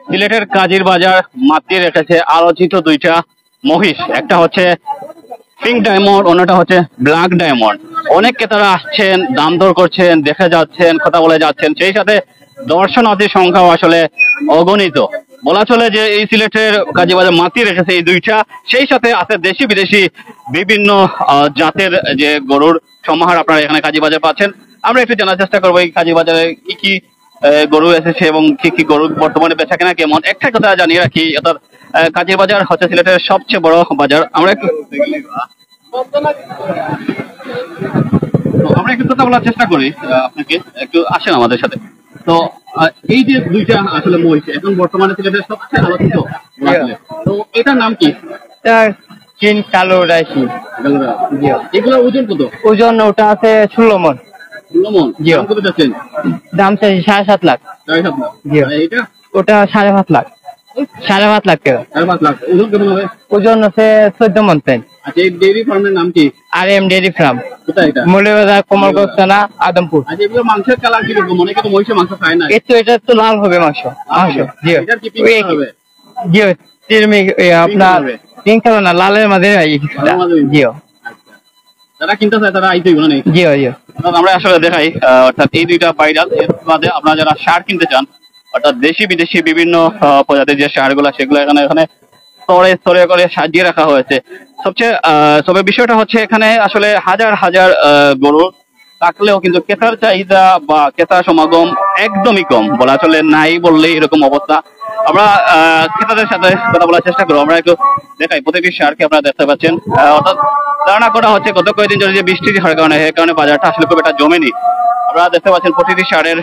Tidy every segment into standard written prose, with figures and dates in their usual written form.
সিলেটের কাজীর বাজার মাতিয়ে রেখেছে আলোচিত দুইটা মহিষ, একটা হচ্ছে পিঙ্ক ডায়মন্ড, অন্যটা হচ্ছে ব্ল্যাক ডায়মন্ড। অনেক ক্রেতারা আসছেন, দাম দর করছেন, দেখে যাচ্ছেন, কথা বলে যাচ্ছেন, সেই সাথে দর্শনার্থীর সংখ্যাও আসলে অগণিত। বলা চলে যে এই সিলেটের কাজী বাজার মাতিয়ে রেখেছে এই দুইটা, সেই সাথে আছে দেশি বিদেশি বিভিন্ন জাতের যে গরুর সমাহার আপনারা এখানে কাজী বাজার পাচ্ছেন। আমরা একটু জানার চেষ্টা করবো এই কাজী বাজারে কি কি গরু এসেছে এবং কি কি গরু বর্তমানে বেচা কেনা কেমন। একটা কথা জানিয়ে রাখি, অর্থাৎ কাজীর বাজার হচ্ছে সিলেটের সবচেয়ে বড় বাজার। আমরা একটু কথা বলার চেষ্টা করি, আপনাকে একটু আসেন আমাদের সাথে। তো এই যে দুইটা আসলে মহিষ এখন বর্তমানে সিলেটের সবচেয়ে আলোচিত, তো এটার নাম কি? কালো রাশি। এগুলোর ওজন কত? ওজন ওটা আছে 16 মণ। 16 মণ। দাম কত যাচ্ছেন? দাম চাই 7.5 লাখ। 7.5 লাখ। এটা ওটা 7.5 লাখ। 7.5 লাখ টাকা। 7.5 লাখ। ওজন কেমন হবে? ওজন আছে 14 মণ। আচ্ছা, এই ডেইরি ফার্মের নাম কি? RM dairy farm. কোথায় এটা? মৌলভীবাজার কমলগঞ্জ থানা, আদমপুর। আচ্ছা, এগুলো মাংসের কালার কি রকম? অনেকে তো মহিষের মাংস খায় না। এটা তো লাল হবে মাংস। জি। এটার কি পিঙ্ক হবে? জি, আপনার পিঙ্ক কালার না, লালের মাঝে জি। যারা কিনতে চায় তারা আইতেই না নেই। জি জি। আমরা আসলে দেখাই, অর্থাৎ এই দুইটা ভাইরাল। এর বাদে আপনারা যারা সার কিনতে চান, অর্থাৎ দেশি বিদেশি বিভিন্ন প্রজাতির যে সারগুলো, সেগুলো এখানে স্তরে স্তরে করে সাজিয়ে রাখা হয়েছে। তবে বিষয়টা হচ্ছে এখানে আসলে হাজার হাজার গরু থাকলেও কিন্তু ক্রেতার চাহিদা বা ক্রেতার সমাগম একদমই কম, বলা চলে নাই বললেই এরকম অবস্থা। আমরা ক্রেতাদের সাথে কথা বলার চেষ্টা করবো। আমরা একটু দেখাই প্রতিটি সারকে আপনারা দেখতে পাচ্ছেন। অর্থাৎ ধারণা করা হচ্ছে গত কয়েকদিন ধরে যে বৃষ্টি হওয়ার কারণে বাজারটা আসলে খুব একটা জমেনি। আপনারা দেখতে পাচ্ছেন প্রতিটি সারের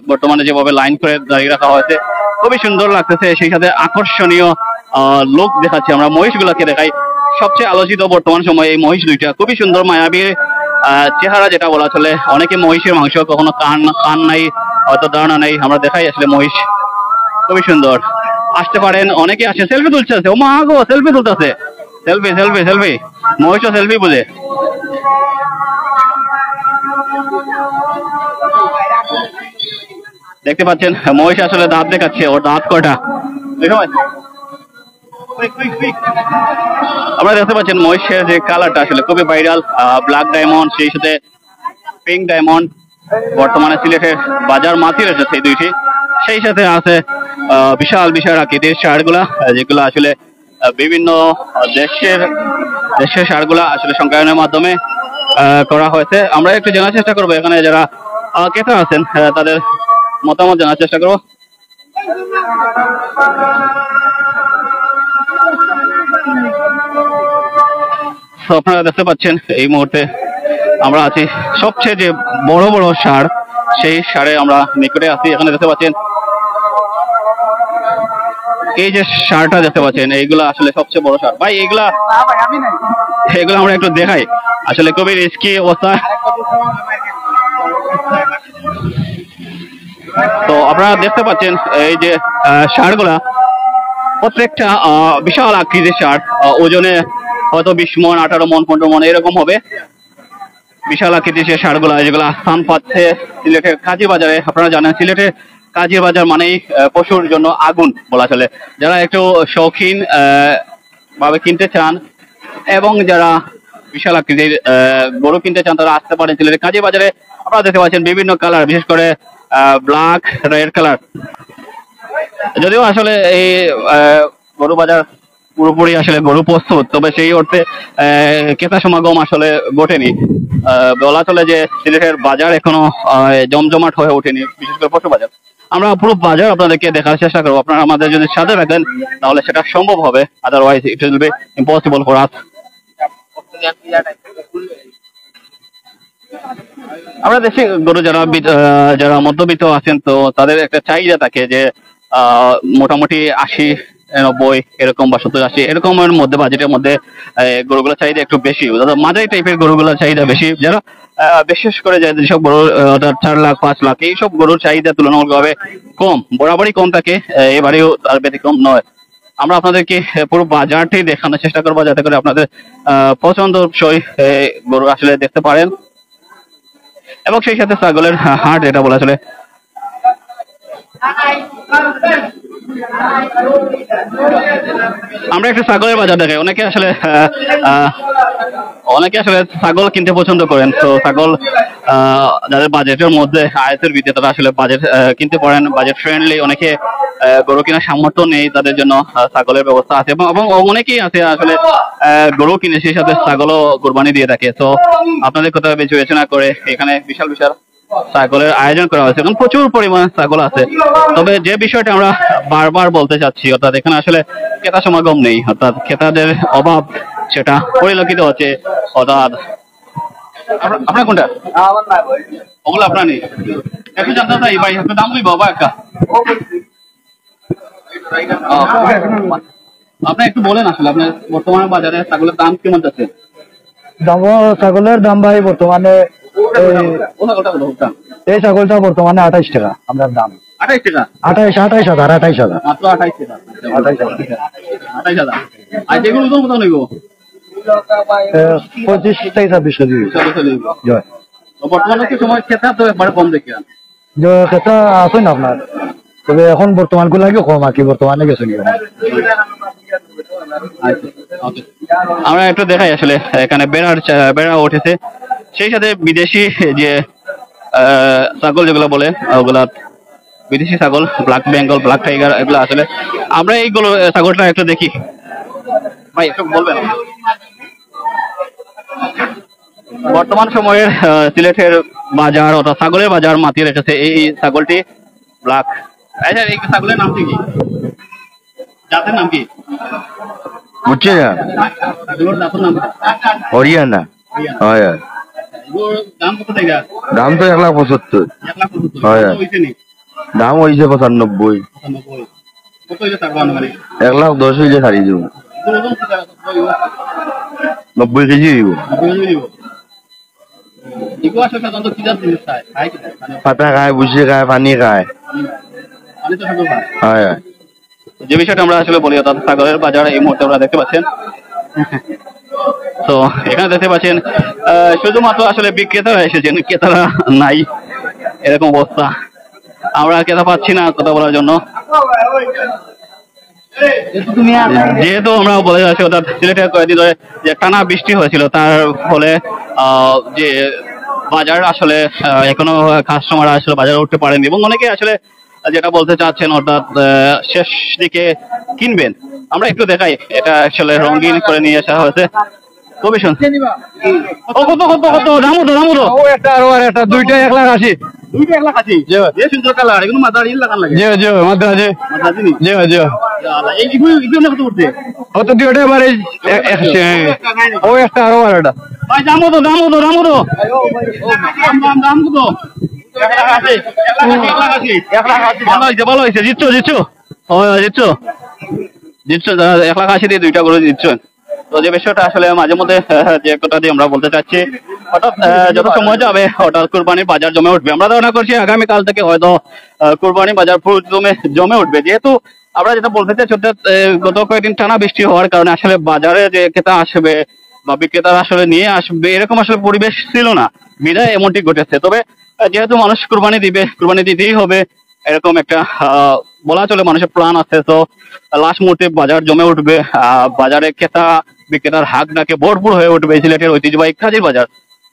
বর্তমানে যেভাবে লাইন করে দাঁড়িয়ে রাখা হয়েছে, খুবই সুন্দর লাগতেছে। সেই সাথে আকর্ষণীয় লোক দেখাচ্ছে। আমরা মহিষগুলোকে দেখাই। সবচেয়ে আলোচিত বর্তমান সময়ে এই মহিষ দুইটা, খুবই সুন্দর মায়াবী চেহারা, যেটা বলা চলে। অনেকে মহিষের মাংস কখনো কান নাই, হয়তো ধারণা নেই। আমরা দেখাই আসলে মহিষ খুবই সুন্দর। আসতে পারেন, অনেকে আসে, সেলফি তুলছে। ও মা গো, সেলফি তুলতেছে। সেলফি সেলফি সেলফি, মহিষও সেলফি বুঝে। দেখতে পাচ্ছেন মহিষ আসলে দাঁত দেখাচ্ছে। ওর দাঁত কয়টা আপনারা দেখতে পাচ্ছেন। মহিষের যে কালারটা আসলে খুবই ভাইরাল, ব্ল্যাক ডায়মন্ড সেই সাথে পিঙ্ক ডায়মন্ড। বর্তমানে সিলেটের বাজার মাতিয়ে রেখেছে এই দুইটি। সেই সাথে আছে বিশাল বিশাল আকৃতির সারগুলা, যেগুলো আসলে বিভিন্ন দেশের সারগুলা আসলে সংখ্যায়নের মাধ্যমে করা হয়েছে। আমরা একটু জানার চেষ্টা করবো এখানে যারা ক্রেতা আছেন তাদের মতামত জানার চেষ্টা করবো। আপনারা দেখতে পাচ্ছেন এই মুহূর্তে আমরা আছি সবচেয়ে যে বড় বড় সার, সেই সারে আমরা নিকটে আছি। এখানে দেখতে পাচ্ছেন এই যে সারটা দেখতে পাচ্ছেন, এইগুলা আসলে সবচেয়ে বড় সার। ভাই এগুলা আমরা একটু দেখাই। আসলে খুবই রিস্কি অবস্থা। তো আপনারা দেখতে পাচ্ছেন এই যে সারগুলা প্রত্যেকটা বিশাল আকৃতির সার, ওজনে হয়তো 20 মণ, 18 মণ, 15 মণ এরকম হবে। বিশাল আকৃতির সে সারগুলা, যেগুলা স্থান পাচ্ছে সিলেটের কাজী বাজারে। আপনারা জানেন সিলেটের কাজী বাজার মানেই পশুর জন্য আগুন, বলা চলে। যারা একটু শৌখিন ভাবে কিনতে চান এবং যারা বিশাল আকৃতির গরু কিনতে চান, তারা আসতে পারেন সিলেটের কাজী বাজারে। আপনারা দেখতে পাচ্ছেন বিভিন্ন কালার, বিশেষ করে ব্ল্যাক, রেড কালার। যদিও আসলে এই গরু বাজার পুরোপুরি আসলে গরু প্রস্তুত, তবে সেই অর্থে ক্রেতা সমাগম আসলে ঘটেনি। বলা চলে যে সিলেটের বাজার এখনো জমজমাট হয়ে ওঠেনি, বিশেষ করে পশু বাজার। আমরা পুরো বাজার আপনাদেরকে দেখার চেষ্টা করবো। আপনারা আমাদের যদি সাথে থাকেন তাহলে সেটা সম্ভব হবে, otherwise it will be impossible for us. আমরা দেশে গরু যারা মধ্যবিত্ত আছেন, তো তাদের একটা চাহিদা থাকে যে মোটামুটি 80, 90 এরকম বা 70, 80 এরকমের মধ্যে বাজেটের মধ্যে গরুগুলোর চাহিদা একটু বেশি, মাঝারি টাইপের গরুগুলোর চাহিদা বেশি। যারা বিশেষ করে যেসব গরু 4 লাখ 5 লাখ এইসব গরুর চাহিদা তুলনামূলকভাবে কম, বরাবরই কম থাকে, এবারেও তার ব্যতিক্রম নয়। আমরা আপনাদেরকে পুরো বাজারটি দেখানোর চেষ্টা করবো, যাতে করে আপনাদের পছন্দসই গরু আসলে দেখতে পারেন। এবং সেই সাথে ছাগলের হাট, এটা বলা চলে। আমরা একটু ছাগলের বাজার দেখাই। অনেকে আসলে ছাগল কিনতে পছন্দ করেন। তো ছাগল যাদের বাজেটের মধ্যে, আয়তের ভিতরে, তারা আসলে বাজেট কিনতে পারেন, বাজেট ফ্রেন্ডলি। অনেকে গরু কেনার সামর্থ্য নেই, তাদের জন্য ছাগলের ব্যবস্থা আছে, এবং অনেকেই আছে আসলে গরু কিনে সেই সাথে ছাগলও কোরবানি দিয়ে থাকে। তো আপনাদের কথা বিবেচনা করে এখানে বিশাল বিশাল ছাগলের আয়োজন করা হয়েছে। এখন প্রচুর পরিমাণে ছাগল আছে। তবে যে বিষয়টা আমরা বারবার বলতে চাচ্ছি, অর্থাৎ এখানে আসলে ক্রেতা সমাগম নেই, অর্থাৎ ক্রেতাদের অভাব সেটা পরিলক্ষিত হচ্ছে। অর্থাৎ আপনার কোনটা? ওগুলো আপনার নেই। একটু জানতে চাই ভাই, একটু দাম দিই বাবা একটা। আপনি একটু বলেন আসলে আপনার বর্তমানে বাজারে ছাগলের দাম কেমন যাচ্ছে? ছাগলের দাম ভাই বর্তমানে এই ছাগলটা বর্তমানে 28 টাকা আমরা দাম। 28 টাকা? 28,000 মাত্র 28 টাকা। 28,000। আর যেগুলো কত নেব? 25 থেকে 26 কেজি। বর্তমানে কি সময় খেতা তো একবারে কম দেখি সেটা আছে না আপনার, তবে এখন বর্তমান গুলো লাগে কম আর কি, বর্তমানে গেছে। আমরা একটু দেখাই আসলে এখানে বেড়া উঠেছে, সেই সাথে বিদেশি যে ছাগল যেগুলো বলে ওগুলা বিদেশি ছাগল, ব্ল্যাক বেঙ্গল, ব্ল্যাক টাইগার, এগুলো আসলে আমরা এইগুলো ছাগলটা একটু দেখি ভাই, একটু বলবেন। বর্তমান সময়ের সিলেটের বাজার অর্থাৎ ছাগলের বাজার মাতিয়ে রেখেছে এই ছাগলটি ব্ল্যাক। আচ্ছা, এই ছাগলের নাম কি? জাতের নাম কি বুঝছে না? হরিয়ানা। দাম তো 1,75,000। দাম হয়েছে 95। 1,10,000 হয়েছে ছাড়ি দিব। 90 কেজি দিব। পাতা খায়, বুঝে খায়, পানি খায়। যে বিষয়টা আমরা আসলে বলি, অর্থাৎ ছাগলের বাজার এই মুহূর্তে আমরা দেখতে পাচ্ছেন। তো এখানে দেখতে পাচ্ছেন শুধুমাত্র আসলে বিক্রেতারা এসেছেন, ক্রেতারা নাই, এরকম অবস্থা। আমরা ক্রেতা পাচ্ছি না কথা বলার জন্য, যেহেতু আমরা বলে যাচ্ছি অর্থাৎ সিলেটে কয়েকদিন ধরে যে টানা বৃষ্টি হয়েছিল, তার ফলে যে বাজার আসলে এখনো কাস্টমার আসলে বাজারে উঠতে পারেনি, এবং অনেকে আসলে যেটা বলতে চাচ্ছেন অর্থাৎ শেষ দিকে কিনবেন। আমরা একটু দেখাই, এটা আসলে রঙিন করে নিয়ে আসা হয়েছে। কত দাম? একটা আরো আর একটা, দুইটা 1,80,000। দুইটা 1,80,000? যে সুন্দর কালার, এগুলো মাদার ইল লাগান লাগে। মাদ্রাজে কত উঠছে? কত দুইটা এবারে ও একটা আরো আর একটা ভাই, দাম কত? দাম কত? ভালো হয়েছে, জিতছো 1,80,000 দিয়ে দুইটা করে জিতছেন। তো যে বিষয়টা আসলে মাঝে মধ্যে যে কথা দিয়ে আমরা বলতে চাচ্ছি, অর্থাৎ যত সময় যাবে অর্থাৎ কুরবানির বাজার জমে উঠবে। আমরা ধারণা করছি আগামীকাল থেকে হয়তো কুরবানির বাজার জমে উঠবে, যেহেতু আমরা যেটা বলতে চাচ্ছি অর্থাৎ গত কয়েকদিন টানা বৃষ্টি হওয়ার কারণে আসলে বাজারে যে ক্রেতা আসবে বা বিক্রেতারা আসলে নিয়ে আসবে এরকম আসলে পরিবেশ ছিল না, বিধায় এমনটি ঘটেছে। তবে যেহেতু মানুষ কুরবানি দিতেই হবে, এরকম একটা বলা চলে মানুষের প্ল্যান আছে। তো লাস্ট মুহূর্তে বাজার জমে উঠবে, বাজারে ক্রেতা বিক্রেতার হাক ডাকে ভরপুর হয়ে উঠবে সিলেটের ঐতিহ্যবাহী কাজীর বাজার।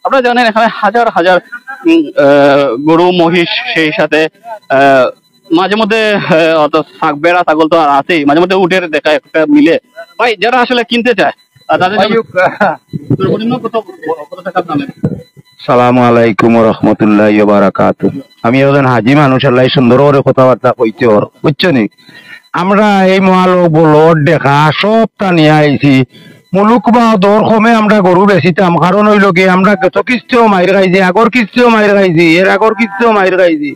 আপনারা জানেন এখানে হাজার হাজার গরু, মহিষ, সেই সাথে মাঝে মধ্যে বেড়া, ছাগল তো আর আছেই, মাঝে মধ্যে উঠে দেখা একটা মিলে। ভাই, যারা আসলে কিনতে চায় তাদের সর্বনিম্ন কত টাকা দামের? সালামু আলাইকুম রহমতুল্লাহি ওয়া বারাকাতুহু। আমি একজন হাজি মানুষ, আল্লাহ সুন্দর করে কথাবার্তা কইতে ওর, বুঝছো নি? আমরা এই মহালোক বলদ দেখা সব টানিয়ে আইছি। মুলুক বা দর কমে আমরা গরু বেচিতাম, কারণ হইল কি আমরা গত কিস্তিও মাইর খাইছি, আগর কিস্তিও মাইর খাইছি, এর আগর কিস্তিও মাইর খাইছি।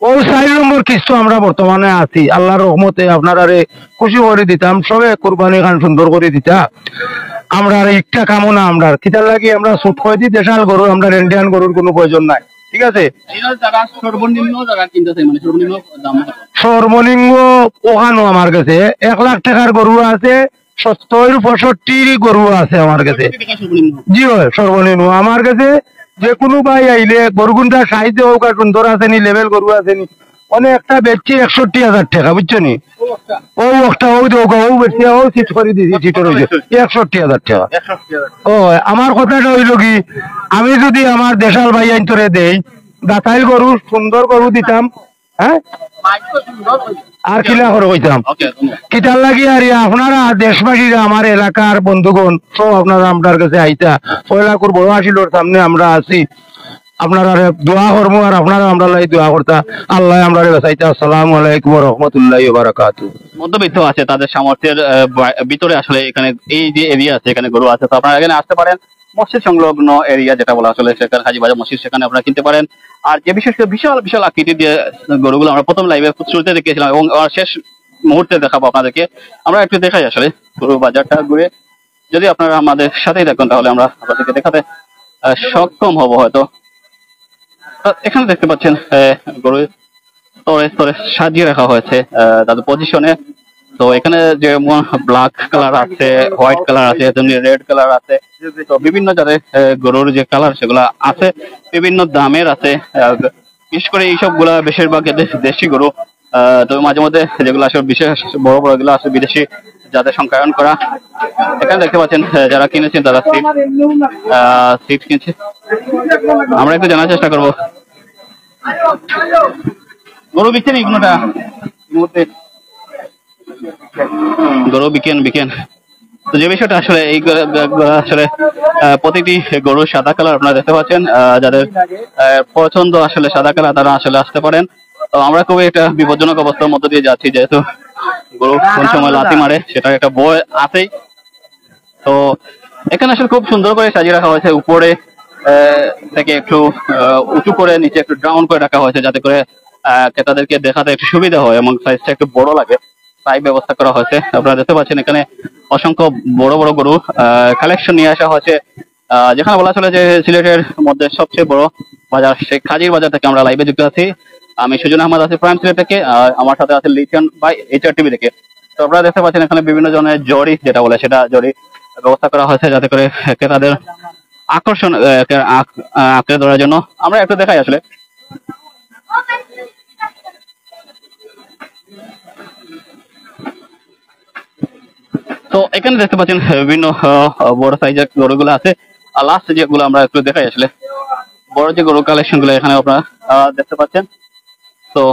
ও 4 নম্বর কিস্তি আমরা বর্তমানে আছি। আল্লাহর রহমতে আপনারা খুশি করে দিতাম, সবে কোরবানি খান সুন্দর করে দিতা। আমরা একটা কামো না, আমরা কিতার লাগি আমরা সুট করে দিই দেশাল গরু, আমরা ইন্ডিয়ান গরুর কোনো প্রয়োজন নাই। ঠিক আছে, সর্বনিম্ন ওখানো আমার কাছে 1,00,000 টাকার গরু আছে, 70-65 গরু আছে আমার কাছে। জি হয়, সর্বনিম্ন আমার কাছে। যে কোনো ভাই আইলে গরুগুনটা সাইজে হোক, সুন্দর আছে নি, লেভেল গরু আছে নি, অনেকটা বেচছি 61,000 টাকা, বুঝছো নি? ও একটা ও বেচছি, ও চিট করে দিয়েছি, চিটের হয়েছে 61,000 টাকা। ও আমার কথাটা হইল কি, আমি যদি আমার দেশাল ভাই আইন্তরে দেই, দাতাইল গরু সুন্দর গরু দিতাম, হ্যাঁ, আর কিলা করে কইতাম কিতার লাগি আর আপনারা দেশবাসীরা, আমার এলাকার বন্ধুগণ সব আপনারা আপনার কাছে আইতা, পয়লা করবো আসিলোর সামনে আমরা আছি, আপনারা দোয়া করবো আর আপনারা আমরা লাই দোয়া করতা, আল্লাহ আমরা বাঁচাইতা। আসসালামু আলাইকুম ওয়া রাহমাতুল্লাহি ওয়া বারাকাতুহু। মধ্যবিত্ত আছে, তাদের সামর্থ্যের ভিতরে আসলে এখানে এই যে এরিয়া আছে, এখানে গরু আছে, তো আপনারা এখানে আসতে পারেন। মসজিদ সংলগ্ন এরিয়া যেটা বলা আসলে, সেখানে হাজীবাজার মসজিদ, সেখানে আপনারা কিনতে পারেন। আর যে বিশেষ করে বিশাল বিশাল আকৃতি দিয়ে গরুগুলো আমরা প্রথম লাইভে শুরুতে দেখিয়েছিলাম এবং শেষ মুহূর্তে দেখাবো আপনাদেরকে, আমরা একটু দেখাই আসলে গরু বাজারটা ঘুরে। যদি আপনারা আমাদের সাথেই থাকুন তাহলে আমরা আপনাদেরকে দেখাতে সক্ষম হব হয়তো। এখানে দেখতে পাচ্ছেন গরু স্তরে স্তরে সাজিয়ে রাখা হয়েছে তাদের পজিশনে। তো এখানে যে ব্ল্যাক কালার আছে, হোয়াইট কালার আছে, তেমনি রেড কালার আছে, তো বিভিন্ন জাতের গরুর যে কালার সেগুলা আছে, বিভিন্ন দামের আছে। বিশেষ করে এইসব গুলা বেশিরভাগ দেশি গরু, তবে মাঝে মধ্যে যেগুলো আসলে বিশেষ বড় বড় গুলো আছে বিদেশি জাতের সংখ্যায়ন করা। এখানে দেখতে পাচ্ছেন যারা কিনেছেন তারা সিট কিনছে। আমরা একটু জানার চেষ্টা করবো গরু বিকছেন এগুলোটা মুহূর্তে, গরু বিকেন। তো যে বিষয়টা আসলে এই আসলে প্রতিটি গরু সাদা কালার আপনারা দেখতে পাচ্ছেন, যাদের পছন্দ আসলে সাদা কালার তারা আসলে আসতে পারেন। তো আমরা খুবই একটা বিপজ্জনক অবস্থার মধ্যে দিয়ে যাচ্ছি, যেহেতু গরু কোন সময় লাথি মারে সেটার একটা ভয় আছেই। তো এখানে আসলে খুব সুন্দর করে সাজিয়ে রাখা হয়েছে, উপরে থেকে একটু উঁচু করে নিচে একটু ডাউন করে রাখা হয়েছে, যাতে করে ক্রেতাদেরকে দেখাতে একটু সুবিধা হয় এবং সাইজটা একটু বড় লাগে, তাই ব্যবস্থা করা হয়েছে। আপনারা দেখতে পাচ্ছেন এখানে অসংখ্য বড় বড় গরু কালেকশন নিয়ে আসা হয়েছে। যেখানে বলা চলে যে সিলেটের মধ্যে সবচেয়ে বড় বাজার, সেই খাজির বাজার থেকে আমরা লাইভে যুক্ত আছি। আমি সুজন আহমদ আছি প্রাইম সিলেট থেকে, আমার সাথে আছে লিটন বাই এইচআর টিভি থেকে। তো আপনারা দেখতে পাচ্ছেন এখানে বিভিন্ন ধরনের জরি যেটা বলে সেটা জরি ব্যবস্থা করা হয়েছে, যাতে করে ক্রেতাদের আকর্ষণ আঁকড়ে ধরার জন্য। আমরা একটু দেখাই আসলে তো এখানে দেখতে পাচ্ছেন বিভিন্ন বড় সাইজের গরুগুলো আছে। আর লাস্ট যেগুলো আমরা একটু দেখাই আসলে বড় যে গরু কালেকশন গুলো এখানে আপনারা দেখতে পাচ্ছেন। তো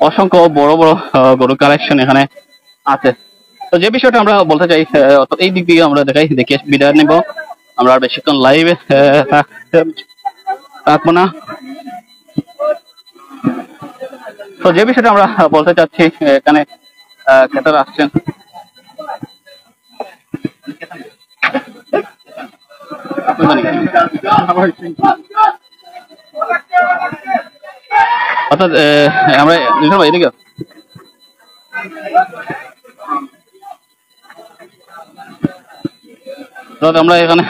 অসংখ্য বড় বড় গরু কালেকশন এখানে আছে। তো যে বিষয়টা আমরা বলতে চাই, তো এই দিক দিয়ে আমরা দেখে বিদায় নেব। আমরা আর বেশিক্ষণ লাইভে থাকবো না। তো যে বিষয়টা আমরা বলতে চাচ্ছি, এখানে ক্রেতারা আসছেন। অর্থাৎ আমরা এদিকে আমরা এখানে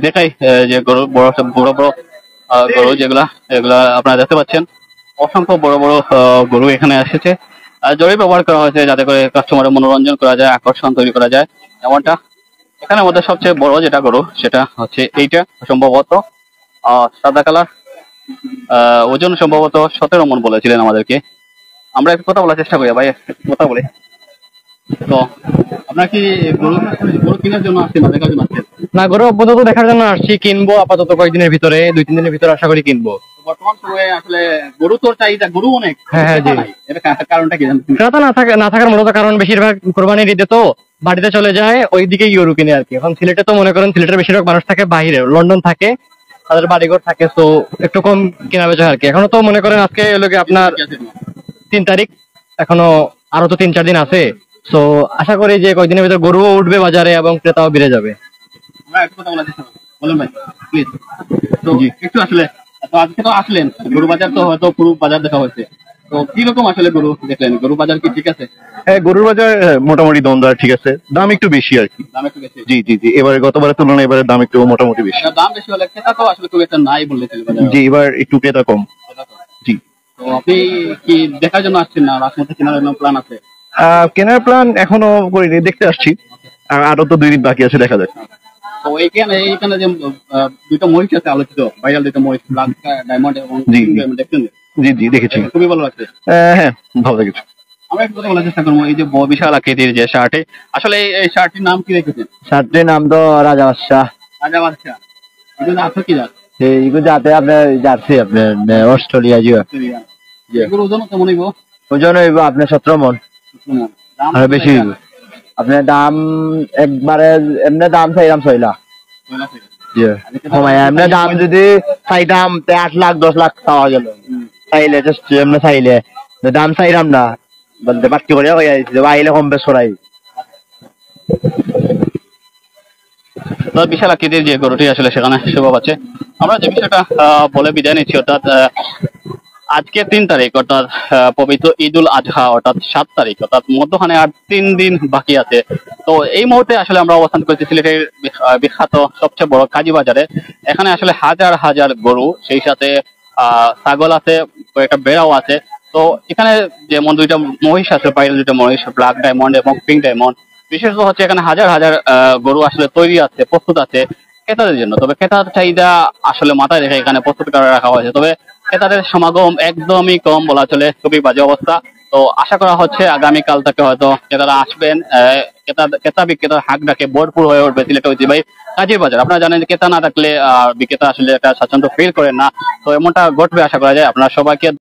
দেখাই যে গরু বড় বড় বড় গরু যেগুলা এগুলা আপনারা দেখতে পাচ্ছেন, অসংখ্য বড় বড় গরু এখানে এসেছে। জরি ব্যবহার করা হয়েছে যাতে করে কাস্টমারের মনোরঞ্জন করা যায়, আকর্ষণ তৈরি করা যায়। এমনটা এখানের মধ্যে সবচেয়ে বড় যেটা গরু সেটা হচ্ছে এইটা, সম্ভবত সাদা কালার, ওজন সম্ভবত 17 মণ বলেছিলেন আমাদেরকে। আমরা একটু কথা বলার চেষ্টা করি, ভাই কথা বলি। তো আপনার কি গরু কেনার জন্য আসছেন না দেখার জন্য আসছেন? না, গরু আপাতত দেখার জন্য আসছি, কিনবো আপাতত কয়েকদিনের ভিতরে, 2-3 দিনের ভিতরে আশা করি কিনবো। বর্তমান সময়ে আসলে গরু তোর চাহিদা, গরু অনেক। হ্যাঁ জি। এটা কারণটা কি জানেন? ক্রেতা না থাকার মূলত কারণ বেশিরভাগ কোরবানির ঈদে তো বাড়িতে চলে যায়, ওই দিকেই গরু কিনে আর কি। এখন সিলেটে তো মনে করেন সিলেটের বেশিরভাগ মানুষ থাকে বাইরে, লন্ডন থাকে, তাদের বাড়িঘর থাকে, তো একটু কম কেনা বেচা আর কি। এখনো তো মনে করেন আজকে লোকে আপনার 3 তারিখ, এখনো আরো তো 3-4 দিন আছে। তো আশা করি যে কয়েকদিনের ভিতরে গরুও উঠবে বাজারে এবং ক্রেতাও বেড়ে যাবে। আমরা একটু কথা বলার চেষ্টা করব, বলুন ভাই প্লিজ। তো একটু আসলে তো আজকে তো আসলেন, গরু বাজার তো হয়তো পুরো বাজার দেখা হয়েছে, তো কি রকম আসলে গরু দেখলেন? গরু বাজার কি ঠিক আছে? হ্যাঁ, গরুর বাজার মোটামুটি দমদার, ঠিক আছে, দাম একটু বেশি আর কি। দাম একটু বেশি? জি জি জি, এবারে গতবারের তুলনায় এবারে দাম একটু মোটামুটি বেশি। দাম বেশি হলে ক্রেতা তো আসলে খুব একটা নাই বললেছিল বাজারে। জি, এবার একটু ক্রেতা কম। জি। তো আপনি কি দেখার জন্য আসছেন না রাসমতে কেনার জন্য প্ল্যান আছে? কেনার প্ল্যান এখনো করিনি, দেখতে আসছি, আর আরো তো 2 দিন বাকি আছে, দেখা যাক। তো এইখানে যে দুটো মহিষ আছে আলোচিত, ভাইরাল দুটো মহিষ, ব্ল্যাক ডায়মন্ড এবং জি। দেখছেন জি জি দেখেছি। খুবই ভালো লাগছে। হ্যাঁ ভালো লেগেছে। আমরা একটু কথা বলার চেষ্টা করবো, এই যে বিশাল আকৃতির যে শার্টটি, আসলে এই শার্টটির নাম কি রেখেছেন? শার্টটির নাম তো রাজা বাদশাহ। রাজা বাদশা, এগুলো আছে কি জাত? এইগুলো যাতে আপনার জার্সি আপনার অস্ট্রেলিয়া জিও। এগুলো ওজন কেমন হইব? ওজন হইব আপনার 17 মন। দাম আর বেশি হইব। আপনার দাম একবারে এমনি দাম চাইলাম 6 লাখ। জি কমাই এমনি দাম যদি চাইতাম 8 লাখ 10 লাখ পাওয়া গেল। চাইলে জাস্ট এমনি চাইলে দাম চাইলাম না বলতে বাকি করে হয়ে যাইছে আইলে কম বেশ করাই। তো বিশাল আকৃতির যে গরুটি আসলে সেখানে শোভা পাচ্ছে। আমরা যে বিষয়টা বলে বিদায় নিচ্ছি, অর্থাৎ আজকে 3 তারিখ, অর্থাৎ পবিত্র ঈদুল আজহা, অর্থাৎ 7 তারিখ, অর্থাৎ মধ্যখানে আর 3 দিন বাকি আছে। তো এই মুহূর্তে আসলে আমরা অবস্থান করছি সিলেটের বিখ্যাত সবচেয়ে বড় কাজী বাজারে। এখানে আসলে হাজার হাজার গরু, সেই সাথে ছাগল আছে, কয়েকটা বেড়াও আছে। তো এখানে যেমন 2টা মহিষ আছে, বাইরে 2টা মহিষ, ব্ল্যাক ডায়মন্ড এবং পিঙ্ক ডায়মন্ড। বিশেষত হচ্ছে এখানে হাজার হাজার গরু আসলে তৈরি আছে, প্রস্তুত আছে ক্রেতাদের জন্য। তবে ক্রেতার চাহিদা আসলে মাথায় রেখে এখানে প্রস্তুত করে রাখা হয়েছে। তবে ক্রেতাদের সমাগম একদমই কম বলা চলে, খুবই বাজে অবস্থা। তো আশা করা হচ্ছে আগামীকাল থেকে হয়তো ক্রেতারা আসবেন, ক্রেতা বিক্রেতার হাঁক ডাকে ভরপুর হয়ে উঠবে সিলেট ঐতিহ্যবাহী কাজীর বাজার। আপনারা জানেন যে ক্রেতা না থাকলে বিক্রেতা আসলে একটা স্বাচ্ছন্দ্য ফিল করেন না। তো এমনটা ঘটবে আশা করা যায়। আপনারা সবাইকে